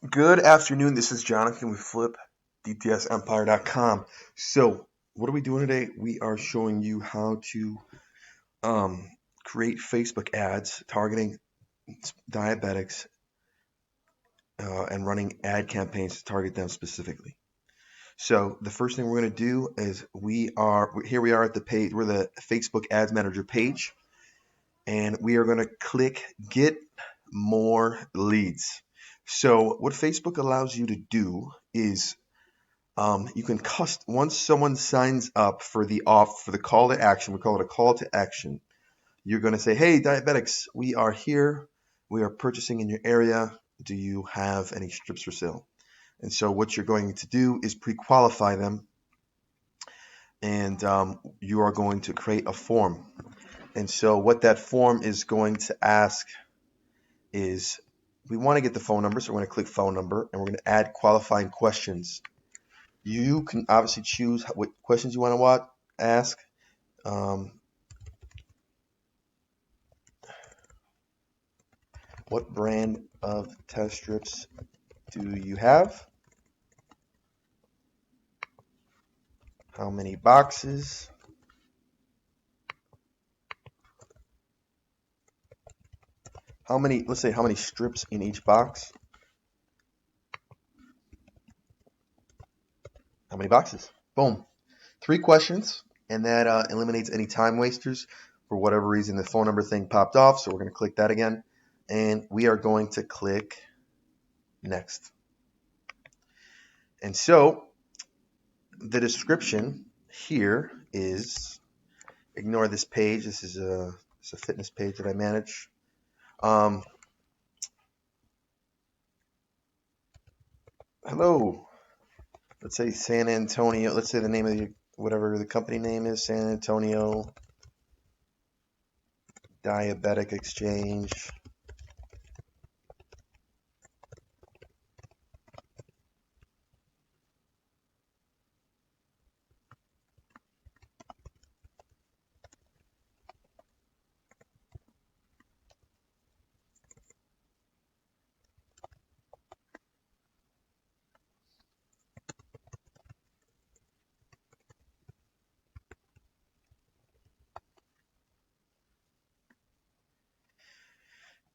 Good afternoon. This is Jonathan with FlipDTSEmpire.com. So, what are we doing today? We are showing you how to um, create Facebook ads targeting diabetics and running ad campaigns to target them specifically. So, the first thing we're going to do is we are at the page. We're the Facebook Ads Manager page, and we are going to click Get More Leads. So, what Facebook allows you to do is you can once someone signs up for the call to action. We call it a call to action. You're going to say, "Hey, diabetics, we are here. We are purchasing in your area. Do you have any strips for sale?" And so what you're going to do is pre-qualify them, and you are going to create a form. And so what that form is going to ask is, we want to get the phone number, so we're going to click phone number, and we're going to add qualifying questions. You can obviously choose what questions you want to ask. Um, what brand of test strips do you have? How many boxes? Let's say how many strips in each box? How many boxes? Boom. 3 questions, and that eliminates any time wasters. For whatever reason, the phone number thing popped off, so we're going to click that again. And we are going to click next. And so the description here is, ignore this page. This is it's a fitness page that I manage. Um, Hello. Let's say San Antonio. Let's say the name of whatever the company name is, San Antonio Diabetic Exchange.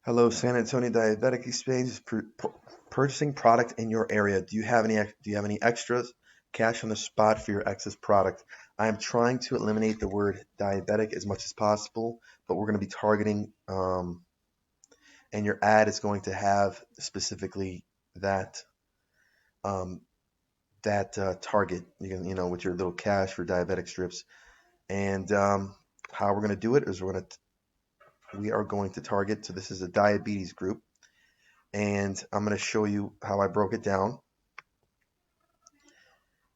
Hello, San Antonio Diabetic Exchange is purchasing product in your area. Do you have any extras? Cash on the spot for your excess product. I am trying to eliminate the word diabetic as much as possible, but we're going to be targeting, and your ad is going to have specifically that um, target. You can, with your little cash for diabetic strips. And how we're going to do it is we are going to target. So this is a diabetes group, and I'm going to show you how I broke it down.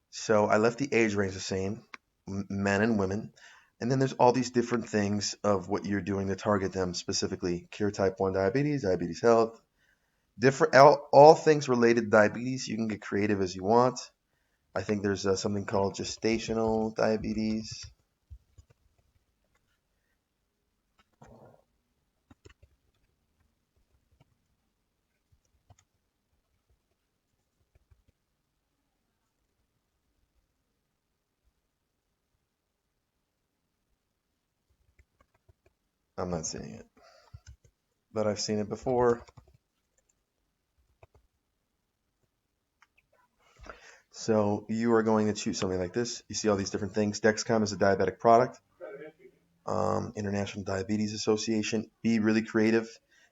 So I left the age range the same, men and women, and then there's all these different things of what you're doing to target them specifically. Cure type 1 diabetes, diabetes health, different all things related to diabetes. You can get creative as you want. I think there's something called gestational diabetes. I'm not seeing it, but I've seen it before. So you are going to choose something like this. You see all these different things. Dexcom is a diabetic product. International Diabetes Association. Be really creative.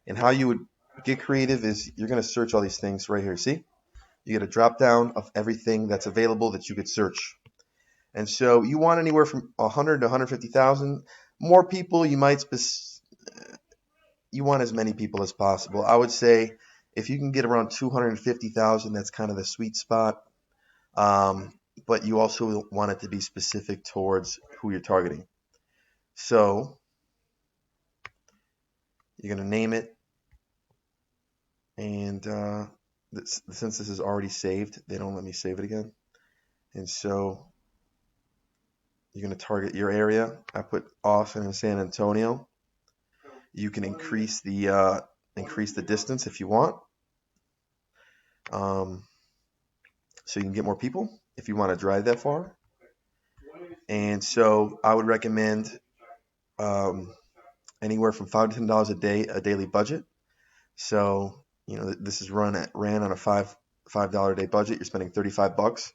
And how you would get creative is, you're going to search all these things right here. See? You get a drop down of everything that's available that you could search. And so you want anywhere from 100 to 150,000. More people, you want as many people as possible. I would say if you can get around 250,000, that's kind of the sweet spot. Um, but you also want it to be specific towards who you're targeting. So you're going to name it, and since this is already saved, they don't let me save it again. And so you're going to target your area. I put Austin and San Antonio. You can increase the distance if you want. so you can get more people if you want to drive that far. And so I would recommend um, anywhere from $5 to $10 a daily budget. So this is ran on a $5 a day budget. You're spending $35.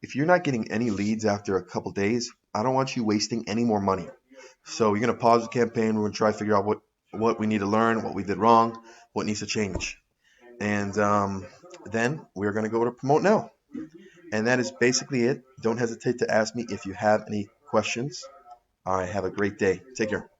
If you're not getting any leads after a couple days, I don't want you wasting any more money. So you're gonna pause the campaign. We're gonna try to figure out what we need to learn, what we did wrong, what needs to change, and then we're gonna go to promote now. And that is basically it. Don't hesitate to ask me if you have any questions. All right, have a great day. Take care.